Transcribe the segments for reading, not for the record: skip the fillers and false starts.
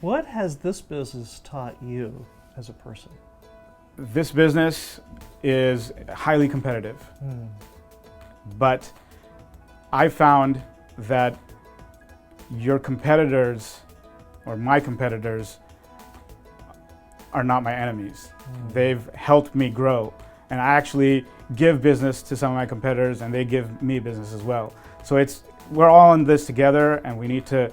What has this business taught you as a person? This business is highly competitive, but I found that your competitors, or my competitors, are not my enemies. They've helped me grow, and I actually give business to some of my competitors, and they give me business as well. So we're all in this together, and we need to.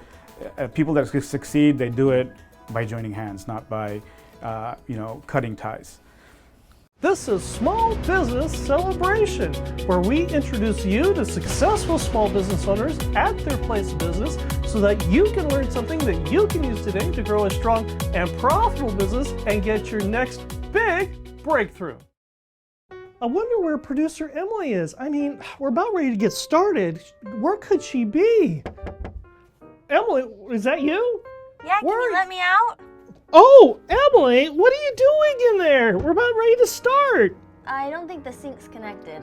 People that succeed, they do it by joining hands, not by cutting ties. This is Small Business Celebration, where we introduce you to successful small business owners at their place of business so that you can learn something that you can use today to grow a strong and profitable business and get your next big breakthrough. I wonder where producer Emily is. I mean, we're about ready to get started. Where could she be? Emily, is that you? Yeah, can you let me out? Oh, Emily, what are you doing in there? We're about ready to start. I don't think the sync's connected.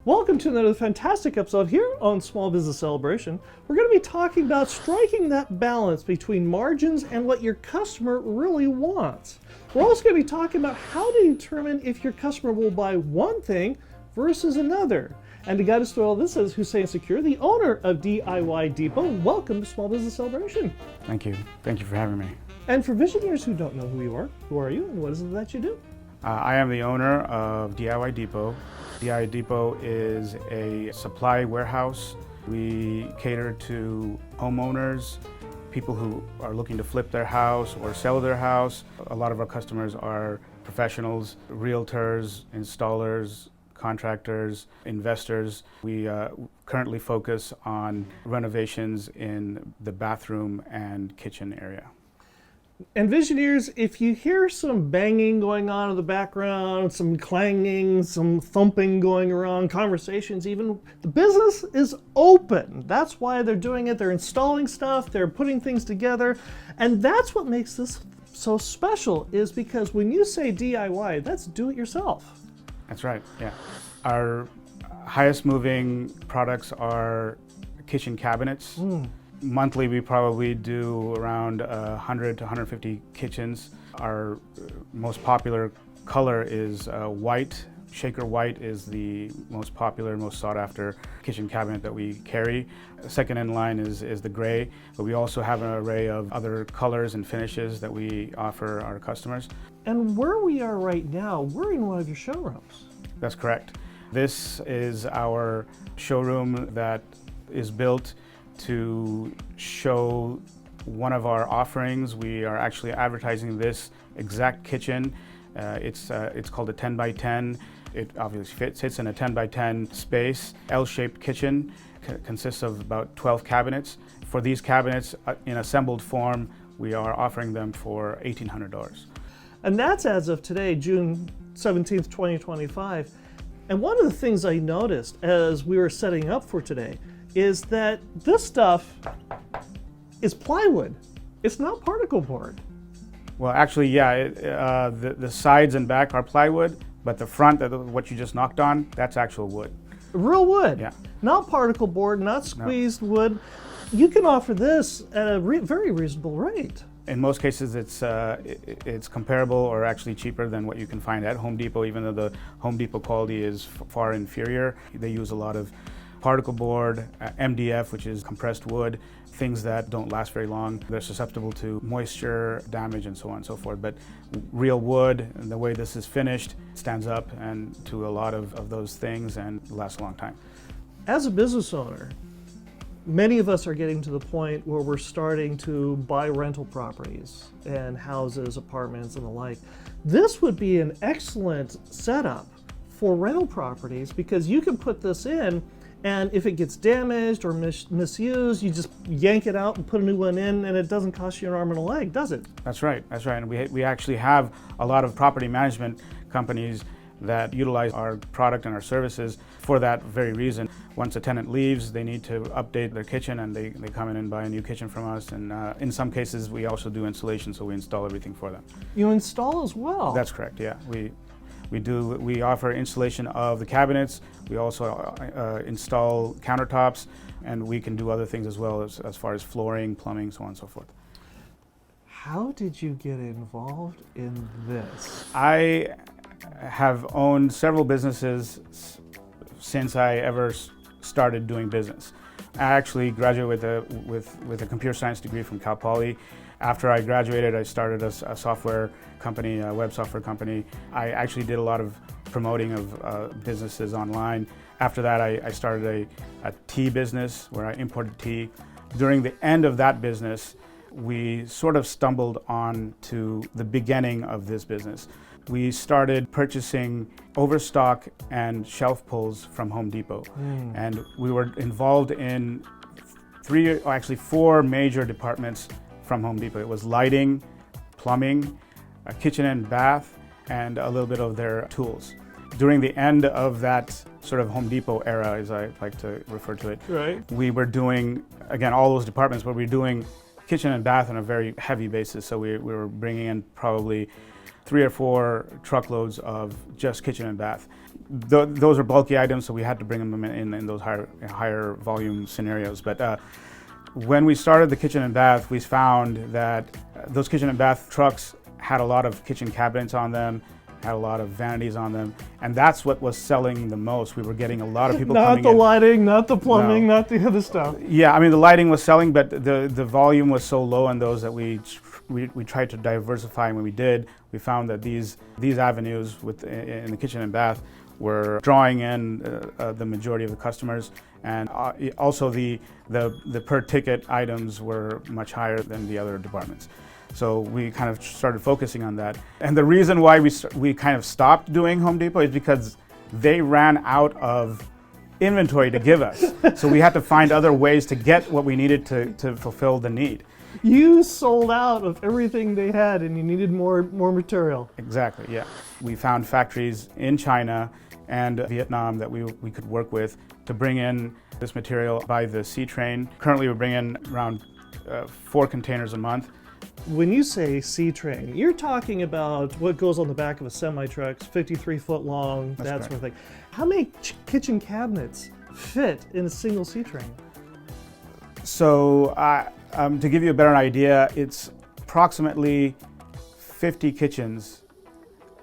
Welcome to another fantastic episode here on Small Business Celebration. We're going to be talking about striking that balance between margins and what your customer really wants. We're also going to be talking about how to determine if your customer will buy one thing versus another. And to guide us through all this is Husein Shakir, the owner of DIY Depot. Welcome to Small Business Celebration. Thank you. Thank you for having me. And for Visioneers who don't know who you and what is it that you do? I am the owner of DIY Depot. DIY Depot is a supply warehouse. We cater to homeowners, people who are looking to flip their house or sell their house. A lot of our customers are professionals, realtors, installers, contractors, investors. We currently focus on renovations in the bathroom and kitchen area. And Visioneers, if you hear some banging going on in the background, some clanging, some thumping going around, conversations even, the business is open. That's why they're doing it. They're installing stuff, they're putting things together, and that's what makes this so special, is because when you say DIY, that's do it yourself. That's right, yeah. Our highest moving products are kitchen cabinets. Monthly, we probably do around 100 to 150 kitchens. Our most popular color is white. Shaker white is the most popular, most sought after kitchen cabinet that we carry. Second in line is the gray, but we also have an array of other colors and finishes that we offer our customers. And where we are right now, we're in one of your showrooms. That's correct. This is our showroom that is built to show one of our offerings. We are actually advertising this exact kitchen. It's called a 10 by 10. It obviously fits in a 10 by 10 space. L-shaped kitchen consists of about 12 cabinets. For these cabinets in assembled form, we are offering them for $1,800. And that's as of today, June 17th, 2025. And one of the things I noticed as we were setting up for today is that this stuff is plywood. It's not particle board. Well, actually, yeah, the sides and back are plywood, but the front, what you just knocked on, that's actual wood. Real wood. Yeah. Not particle board, not squeezed wood. You can offer this at a very reasonable rate. In most cases, it's comparable or actually cheaper than what you can find at Home Depot, even though the Home Depot quality is far inferior. They use a lot of particle board, MDF, which is compressed wood, things that don't last very long. They're susceptible to moisture, damage, and so on and so forth. But real wood, and the way this is finished, stands up and to a lot of those things and lasts a long time. As a business owner, many of us are getting to the point where we're starting to buy rental properties and houses, apartments, and the like. This would be an excellent setup for rental properties because you can put this in, and if it gets damaged or misused, you just yank it out and put a new one in, and it doesn't cost you an arm and a leg, does it? That's right, that's right. And we actually have a lot of property management companies that utilize our product and our services for that very reason. Once a tenant leaves, they need to update their kitchen, and they come in and buy a new kitchen from us. And in some cases, we also do installation, so we install everything for them. You install as well? That's correct, yeah. We offer installation of the cabinets. We also install countertops. and we can do other things as well as far as flooring, plumbing, so on and so forth. How did you get involved in this? I have owned several businesses since I ever started doing business. I actually graduated with a computer science degree from Cal Poly. After I graduated, I started a software company, a web software company. I actually did a lot of promoting of businesses online. After that, I started a tea business where I imported tea. During the end of that business, we sort of stumbled on to the beginning of this business. We started purchasing overstock and shelf pulls from Home Depot. And we were involved in four major departments from Home Depot. It was lighting, plumbing, a kitchen and bath, and a little bit of their tools. During the end of that sort of Home Depot era, as I like to refer to it, right, we were doing, again, all those departments, but we were doing kitchen and bath on a very heavy basis. So we were bringing in probably 3 or 4 truckloads of just kitchen and bath. Those are bulky items, so we had to bring them in those higher volume scenarios. But when we started the kitchen and bath, we found that those kitchen and bath trucks had a lot of kitchen cabinets on them, had a lot of vanities on them, and that's what was selling the most. We were getting a lot of people coming in. Not the lighting, not the plumbing, not the other stuff. Yeah, I mean, the lighting was selling, but the volume was so low on those that we tried to diversify, and when we did, we found that these avenues in the kitchen and bath were drawing in the majority of the customers, and also the per ticket items were much higher than the other departments. So we kind of started focusing on that. And the reason why we kind of stopped doing Home Depot is because they ran out of inventory to give us. So we had to find other ways to get what we needed to fulfill the need. You sold out of everything they had and you needed more material. Exactly, yeah. We found factories in China and Vietnam that we could work with to bring in this material by the sea train. Currently we're bringing around 4 containers a month. When you say sea train, you're talking about what goes on the back of a semi-truck, 53 foot long, That's that correct. sort of thing. How many kitchen cabinets fit in a single sea train? So to give you a better idea, it's approximately 50 kitchens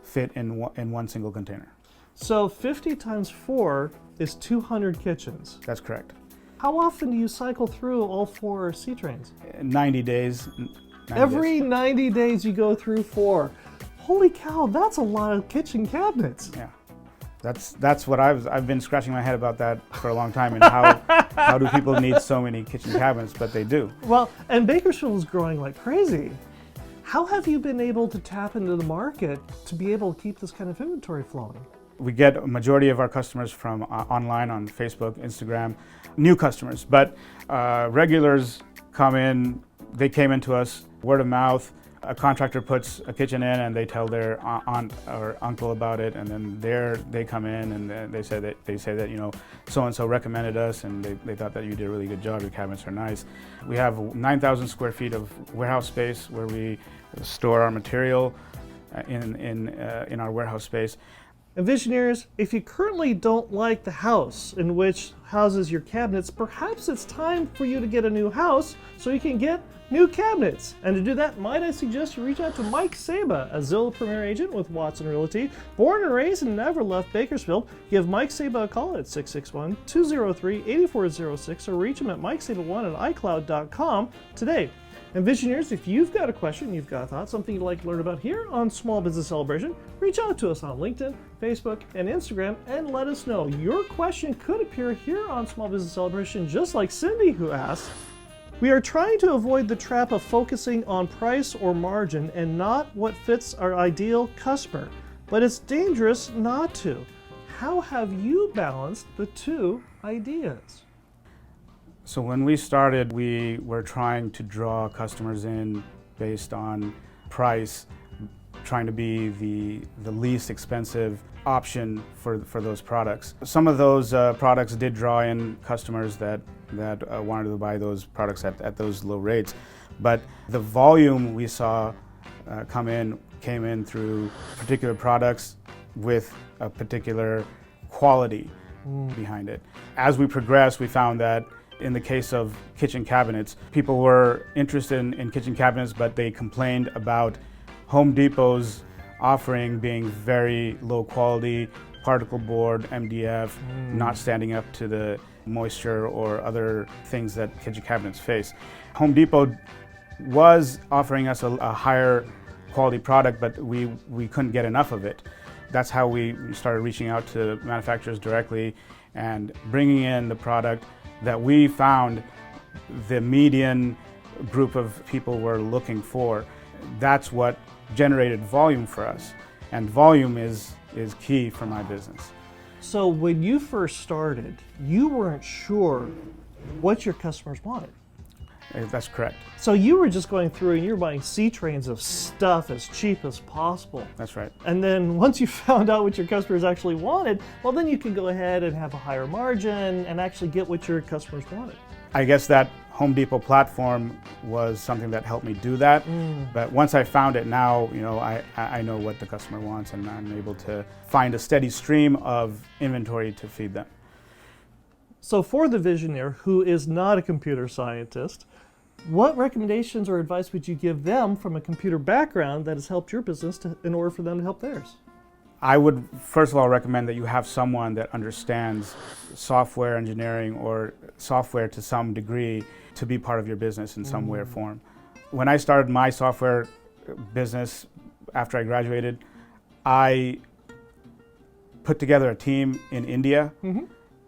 fit in one single container. So 50 times 4 is 200 kitchens. That's correct. How often do you cycle through all 4 sea trains? 90 days. Every 90 days you go through 4. Holy cow, that's a lot of kitchen cabinets. Yeah, that's what I've been scratching my head about that for a long time, and how do people need so many kitchen cabinets? But they do. Well, and Bakersfield is growing like crazy. How have you been able to tap into the market to be able to keep this kind of inventory flowing? We get a majority of our customers from online on Facebook, Instagram, new customers, but regulars come in. They came into us word of mouth. A contractor puts a kitchen in and they tell their aunt or uncle about it, and then they come in and they say that you know, so and so recommended us and they thought that you did a really good job. Your cabinets are nice. We have 9,000 square feet of warehouse space where we store our material in our warehouse space. And Visioneers, if you currently don't like the house in which houses your cabinets, perhaps it's time for you to get a new house so you can get new cabinets. And to do that, might I suggest you reach out to Mike Saba, a Zillow Premier Agent with Watson Realty. Born and raised and never left Bakersfield, give Mike Saba a call at 661-203-8406 or reach him at mikesaba1 at icloud.com today. And Visioneers, if you've got a question, you've got a thought, something you'd like to learn about here on Small Business Celebration, reach out to us on LinkedIn, Facebook, and Instagram and let us know. Your question could appear here on Small Business Celebration, just like Cindy, who asked. We are trying to avoid the trap of focusing on price or margin and not what fits our ideal customer, but it's dangerous not to. How have you balanced the two ideas? So when we started, we were trying to draw customers in based on price, trying to be the least expensive option for those products. Some of those products did draw in customers that wanted to buy those products at those low rates, but the volume we saw came in through particular products with a particular quality behind it. As we progressed, we found that In the case of kitchen cabinets, people were interested in kitchen cabinets, but they complained about Home Depot's offering being very low quality, particle board, MDF, not standing up to the moisture or other things that kitchen cabinets face. Home Depot was offering us a higher quality product, but we couldn't get enough of it. That's how we started reaching out to manufacturers directly and bringing in the product that we found the median group of people were looking for. That's what generated volume for us, and volume is key for my business. So when you first started, you weren't sure what your customers wanted. That's correct. So you were just going through and you were buying C-trains of stuff as cheap as possible. That's right. And then once you found out what your customers actually wanted, well, then you can go ahead and have a higher margin and actually get what your customers wanted. I guess that Home Depot platform was something that helped me do that. But once I found it, now I know what the customer wants, and I'm able to find a steady stream of inventory to feed them. So for the Visioneer, who is not a computer scientist, what recommendations or advice would you give them from a computer background that has helped your business in order for them to help theirs? I would first of all recommend that you have someone that understands software engineering or software to some degree to be part of your business in some way or form. When I started my software business after I graduated, I put together a team in India,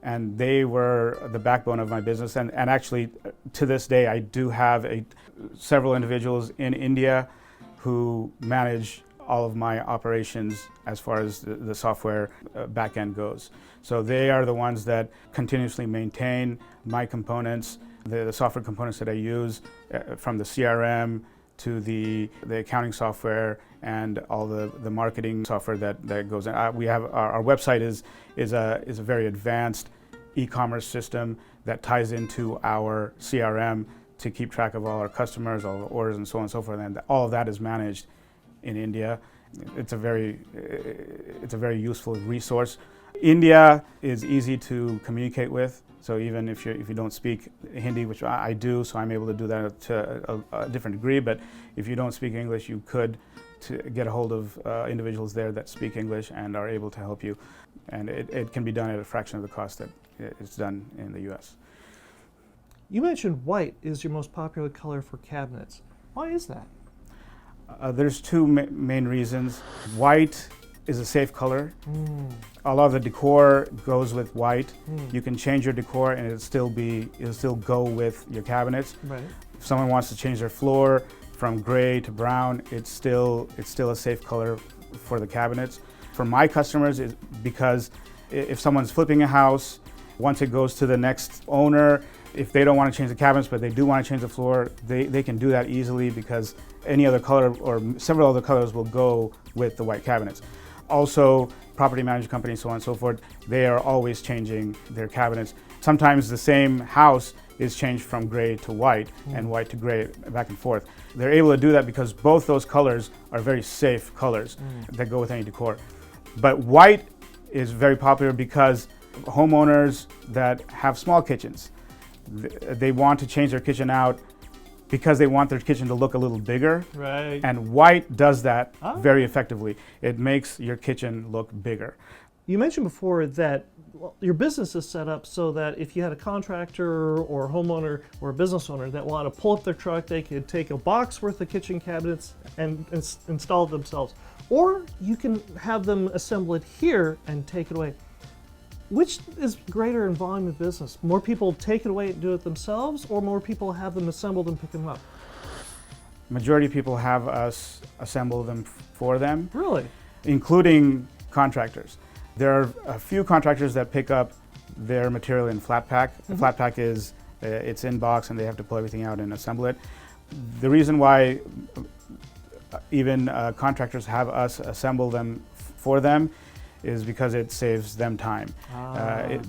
and they were the backbone of my business. And actually, to this day, I do have several individuals in India who manage all of my operations as far as the software back end goes. So they are the ones that continuously maintain my components, the software components that I use, from the CRM to the accounting software and all the marketing software that goes in. We have our website is a very advanced e-commerce system that ties into our CRM to keep track of all our customers, all the orders, and so on and so forth. And all of that is managed in India. It's a very useful resource. India is easy to communicate with. So even if you don't speak Hindi, which I do, so I'm able to do that to a different degree, but if you don't speak English, you could get a hold of individuals there that speak English and are able to help you. And it can be done at a fraction of the cost that it's done in the US. You mentioned white is your most popular color for cabinets. Why is that? There's two main reasons. White is a safe color. A lot of the decor goes with white. You can change your decor and it'll still go with your cabinets. Right. If someone wants to change their floor from gray to brown, it's still a safe color for the cabinets. For my customers, it's because if someone's flipping a house, once it goes to the next owner, if they don't want to change the cabinets but they do want to change the floor, they can do that easily because any other color or several other colors will go with the white cabinets. Also, property management companies, so on and so forth, they are always changing their cabinets. Sometimes the same house is changed from gray to white and white to gray, back and forth. They're able to do that because both those colors are very safe colors that go with any decor. But white is very popular because homeowners that have small kitchens, they want to change their kitchen out because they want their kitchen to look a little bigger. Right. And white does that very effectively. It makes your kitchen look bigger. You mentioned before that your business is set up so that if you had a contractor or a homeowner or a business owner that wanted to pull up their truck, they could take a box worth of kitchen cabinets and install it themselves. Or you can have them assemble it here and take it away. Which is greater in volume of business? More people take it away and do it themselves, or more people have them assembled and pick them up? Majority of people have us assemble them for them. Really? Including contractors. There are a few contractors that pick up their material in flat pack. The flat pack is, it's in box and they have to pull everything out and assemble it. The reason why even contractors have us assemble them for them is because it saves them time.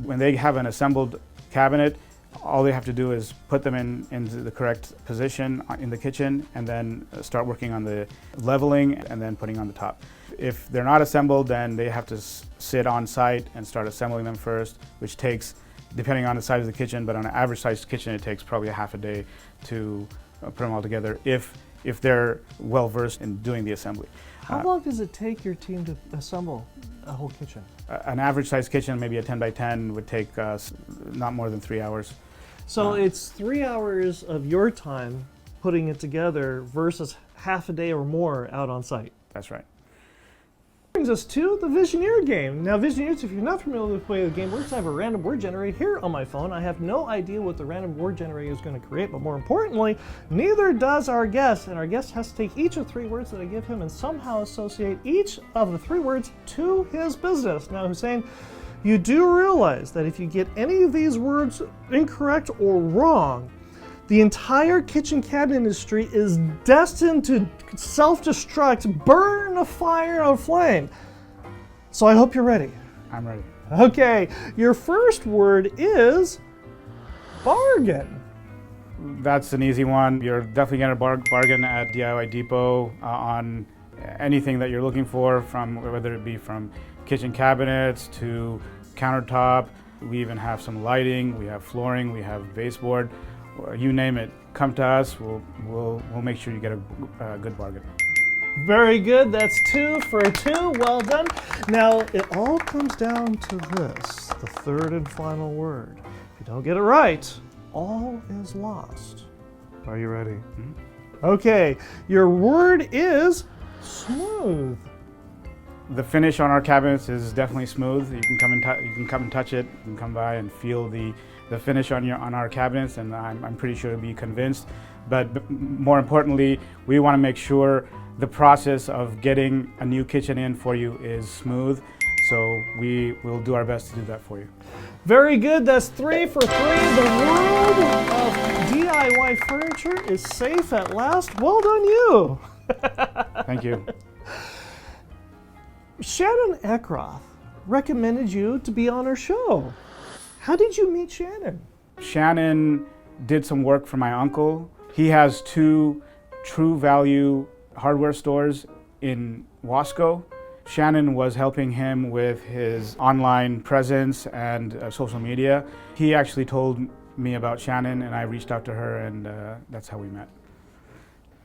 When they have an assembled cabinet, all they have to do is put them into the correct position in the kitchen and then start working on the leveling and then putting on the top. If they're not assembled, then they have to sit on site and start assembling them first, which takes depending on the size of the kitchen, but on an average sized kitchen, it takes probably a half a day to put them all together if they're well versed in doing the assembly. How long does it take your team to assemble a whole kitchen? An average sized kitchen, maybe a 10 by 10, would take not more than 3 hours. So it's 3 hours of your time putting it together versus half a day or more out on site. That's right. Brings us to the Visioneer Game. Now, Visioneers, if you're not familiar with the way the game works, I have a random word generator here on my phone. I have no idea what the random word generator is going to create, but more importantly, neither does our guest. And our guest has to take each of 3 words that I give him and somehow associate each of the 3 words to his business. Now, Husein, you do realize that if you get any of these words incorrect or wrong, the entire kitchen cabinet industry is destined to self-destruct, burn a fire or flame. So I hope you're ready. I'm ready. Okay, your first word is bargain. That's an easy one. You're definitely getting a bargain at DIY Depot on anything that you're looking for, from whether it be from kitchen cabinets to countertop. We even have some lighting, we have flooring, we have baseboard. You name it, come to us. We'll make sure you get a good bargain. Very good. That's 2 for 2. Well done. Now it all comes down to this, the third and final word. If you don't get it right, all is lost. Are you ready? Mm-hmm. Okay. Your word is smooth. The finish on our cabinets is definitely smooth. You can come and touch it. You can come by and feel the finish on our cabinets, and I'm pretty sure you'll be convinced. But more importantly, we want to make sure the process of getting a new kitchen in for you is smooth. So we will do our best to do that for you. Very good. That's 3 for 3. The world of DIY furniture is safe at last. Well done, you. Thank you. Shannon Eckroth recommended you to be on her show. How did you meet Shannon? Shannon did some work for my uncle. He has 2 True Value hardware stores in Wasco. Shannon was helping him with his online presence and social media. He actually told me about Shannon, and I reached out to her, and that's how we met.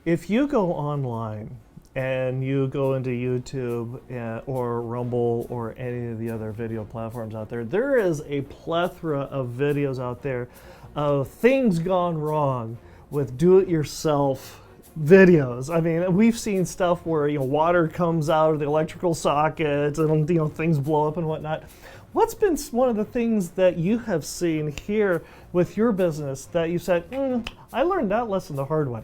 If you go online and you go into YouTube or Rumble or any of the other video platforms out there, there is a plethora of videos out there of things gone wrong with do-it-yourself videos. I mean, we've seen stuff where water comes out of the electrical sockets and things blow up and whatnot. What's been one of the things that you have seen here with your business that you said, I learned that lesson the hard way?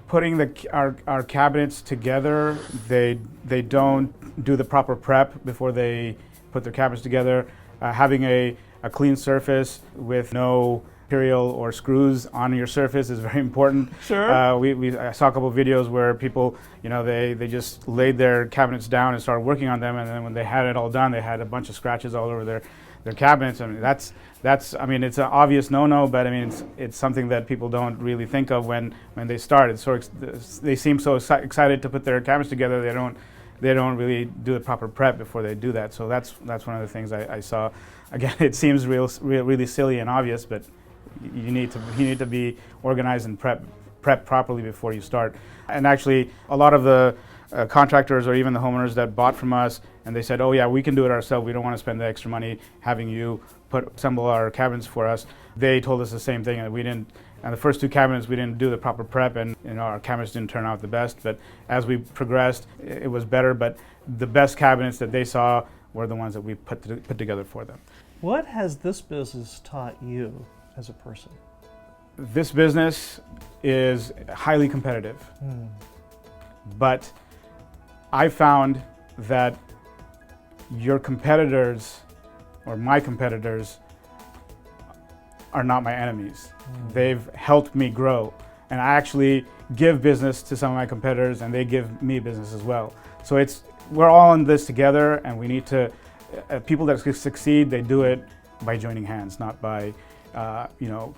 Putting our cabinets together, they don't do the proper prep before they put their cabinets together. Having a clean surface with no material or screws on your surface is very important. Sure. I saw a couple of videos where people, they just laid their cabinets down and started working on them, and then when they had it all done, they had a bunch of scratches all over their cabinets. I mean, that's it's an obvious no-no, but I mean, it's something that people don't really think of when they start. They seem so excited to put their cabinets together, they don't really do the proper prep before they do that. So that's one of the things I saw. Again, it seems really silly and obvious, but you need to be organized and prep properly before you start. And actually, a lot of the contractors or even the homeowners that bought from us, and they said, oh yeah, we can do it ourselves, we don't want to spend the extra money having you assemble our cabinets for us. They told us the same thing, and the first 2 cabinets we didn't do the proper prep, and our cabinets didn't turn out the best. But as we progressed, it was better. But the best cabinets that they saw were the ones that we put together for them. What has this business taught you as a person? This business is highly competitive, but I found that your competitors, or my competitors, are not my enemies. They've helped me grow, and I actually give business to some of my competitors, and they give me business as well. So we're all in this together, and we need to. People that succeed, they do it by joining hands, not by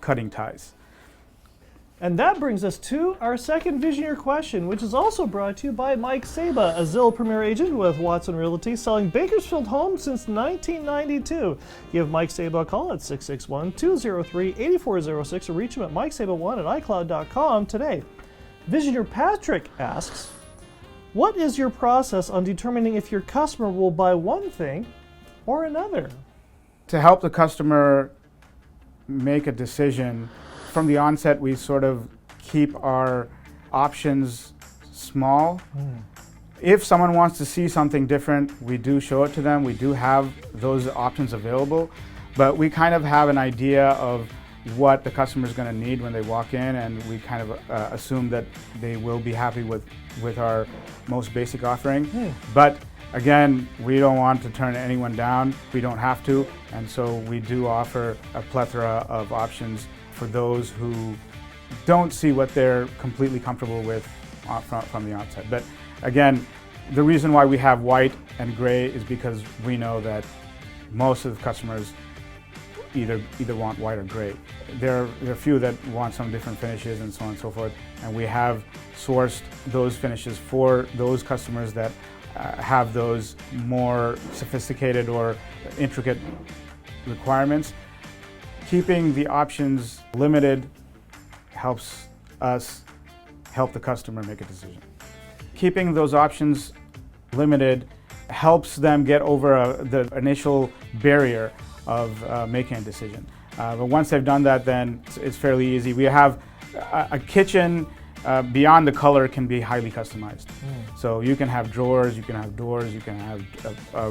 cutting ties. And that brings us to our second Visioneer question, which is also brought to you by Mike Saba, a Zillow Premier agent with Watson Realty, selling Bakersfield homes since 1992. Give Mike Saba a call at 661-203-8406 or reach him at mikesaba1@icloud.com today. Visioneer Patrick asks, what is your process on determining if your customer will buy one thing or another? To help the customer make a decision, from the onset, we sort of keep our options small. If someone wants to see something different, we do show it to them. We do have those options available, but we kind of have an idea of what the customer is going to need when they walk in, and we kind of assume that they will be happy with our most basic offering. But again, we don't want to turn anyone down. We don't have to, and so we do offer a plethora of options for those who don't see what they're completely comfortable with from the onset. But again, the reason why we have white and gray is because we know that most of the customers either want white or gray. There are a few that want some different finishes and so on and so forth, and we have sourced those finishes for those customers that have those more sophisticated or intricate requirements. Keeping the options limited helps us help the customer make a decision. Keeping those options limited helps them get over the initial barrier of making a decision. But once they've done that, then it's fairly easy. We have a kitchen beyond the color can be highly customized. So you can have drawers, you can have doors, you can have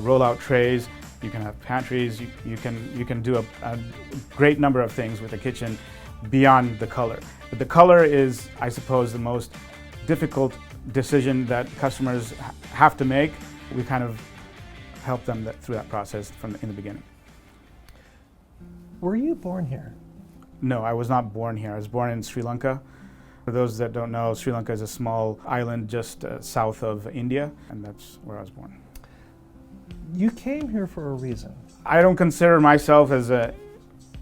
roll-out trays, you can have pantries, you can do a great number of things with a kitchen beyond the color. But the color is, I suppose, the most difficult decision that customers have to make. We kind of help them through that process in the beginning. Were you born here? No, I was not born here. I was born in Sri Lanka. For those that don't know, Sri Lanka is a small island just south of India, and that's where I was born. You came here for a reason. I don't consider myself as an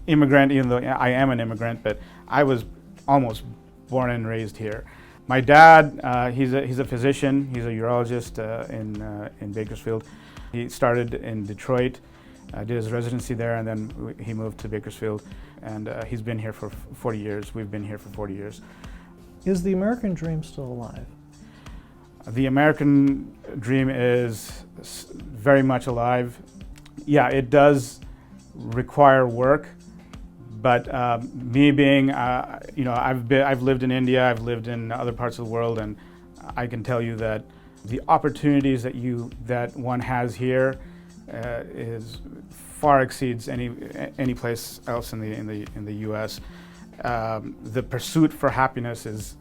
immigrant, even though I am an immigrant, but I was almost born and raised here. My dad, he's a physician. He's a urologist in Bakersfield. He started in Detroit, did his residency there, and then he moved to Bakersfield. And he's been here for 40 years. We've been here for 40 years. Is the American dream still alive? The American dream is very much alive. Yeah, it does require work, but me being, I've lived in India, I've lived in other parts of the world, and I can tell you that the opportunities that one has here is far exceeds any place else in the U.S. The pursuit for happiness is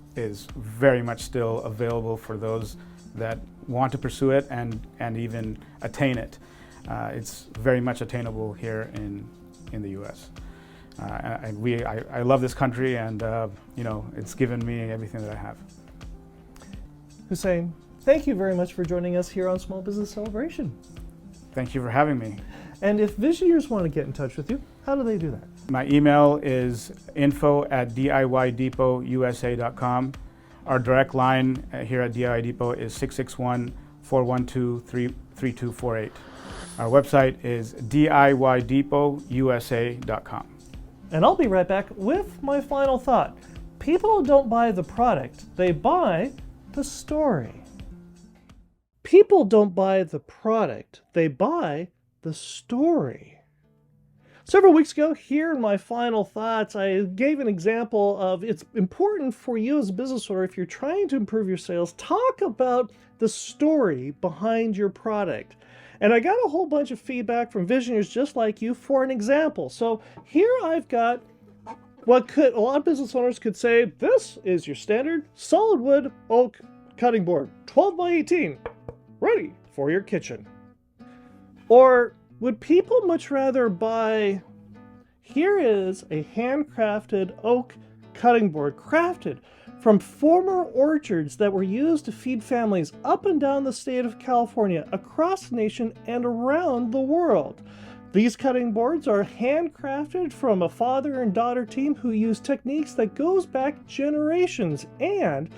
very much still available for those that want to pursue it and even attain it. It's very much attainable here in the U.S. I love this country, and it's given me everything that I have. Husein, thank you very much for joining us here on Small Business Celebration. Thank you for having me. And if Visioneers want to get in touch with you, how do they do that? My email is info@diydepoutusa.com. Our direct line here at DIY Depot is 661-412-3248. Our website is diydepoutusa.com. And I'll be right back with my final thought. People don't buy the product, they buy the story. People don't buy the product, they buy the story. Several weeks ago, here in my final thoughts, I gave an example of it's important for you as a business owner, if you're trying to improve your sales, talk about the story behind your product. And I got a whole bunch of feedback from Visioneers just like you for an example. So here I've got what a lot of business owners could say, this is your standard solid wood oak cutting board, 12 by 18, ready for your kitchen. Or would people much rather buy, here is a handcrafted oak cutting board, crafted from former orchards that were used to feed families up and down the state of California, across the nation, and around the world. These cutting boards are handcrafted from a father and daughter team who use techniques that goes back generations, and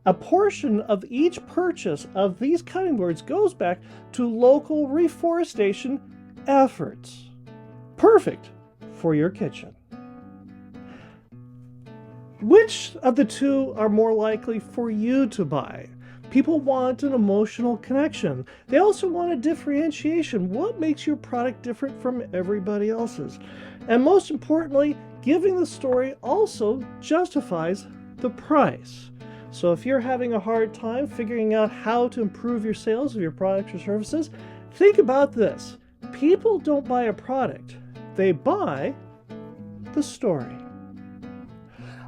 a portion of each purchase of these cutting boards goes back to local reforestation efforts. Perfect for your kitchen. Which of the two are more likely for you to buy? People want an emotional connection. They also want a differentiation. What makes your product different from everybody else's? And most importantly, giving the story also justifies the price. So if you're having a hard time figuring out how to improve your sales of your products or services, think about this. People don't buy a product. They buy the story.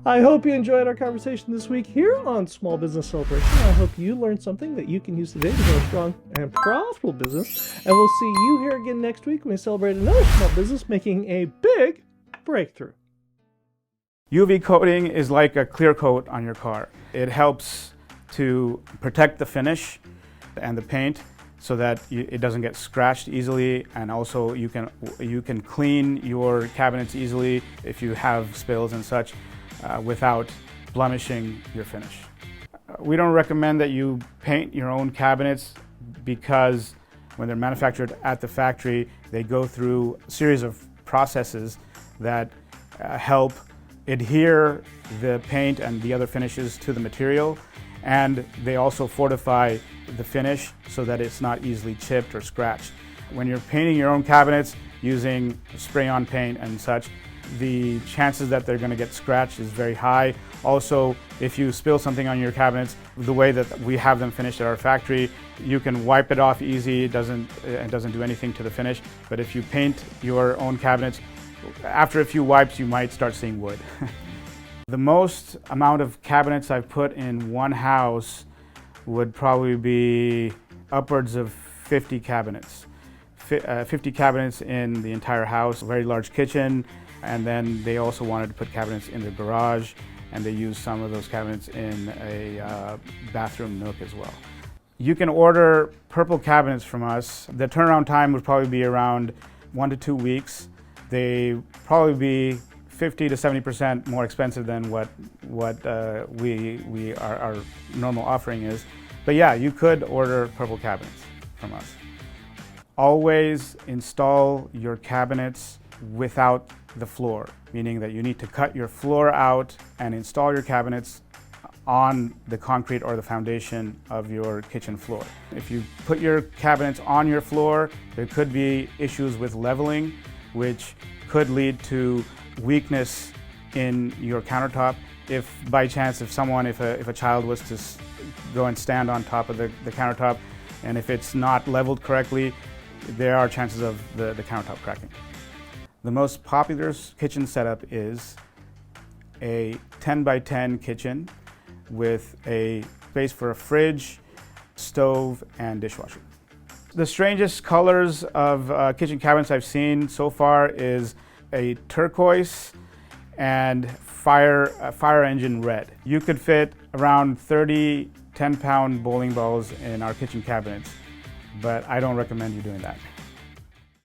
I hope you enjoyed our conversation this week here on Small Business Celebration. I hope you learned something that you can use today to build a strong and profitable business. And we'll see you here again next week when we celebrate another small business making a big breakthrough. UV coating is like a clear coat on your car. It helps to protect the finish and the paint so that it doesn't get scratched easily, and also you can clean your cabinets easily if you have spills and such. Without blemishing your finish. We don't recommend that you paint your own cabinets because when they're manufactured at the factory, they go through a series of processes that help adhere the paint and the other finishes to the material, and they also fortify the finish so that it's not easily chipped or scratched. When you're painting your own cabinets using spray-on paint and such, the chances that they're going to get scratched is very high. Also, if you spill something on your cabinets, the way that we have them finished at our factory, you can wipe it off easy. It doesn't do anything to the finish. But if you paint your own cabinets, after a few wipes, you might start seeing wood. The most amount of cabinets I've put in one house would probably be upwards of 50 cabinets. 50 cabinets in the entire house, a very large kitchen. And then they also wanted to put cabinets in the garage, and they used some of those cabinets in a bathroom nook as well. You can order purple cabinets from us. The turnaround time would probably be around 1 to 2 weeks. They probably be 50 to 70% more expensive than what our normal offering is. But yeah, you could order purple cabinets from us. Always install your cabinets without the floor, meaning that you need to cut your floor out and install your cabinets on the concrete or the foundation of your kitchen floor. If you put your cabinets on your floor, there could be issues with leveling, which could lead to weakness in your countertop. If by chance, if a child was to go and stand on top of the countertop, and if it's not leveled correctly, there are chances of the countertop cracking. The most popular kitchen setup is a 10 by 10 kitchen with a space for a fridge, stove, and dishwasher. The strangest colors of kitchen cabinets I've seen so far is a turquoise and fire engine red. You could fit around 30 10-pound bowling balls in our kitchen cabinets, but I don't recommend you doing that.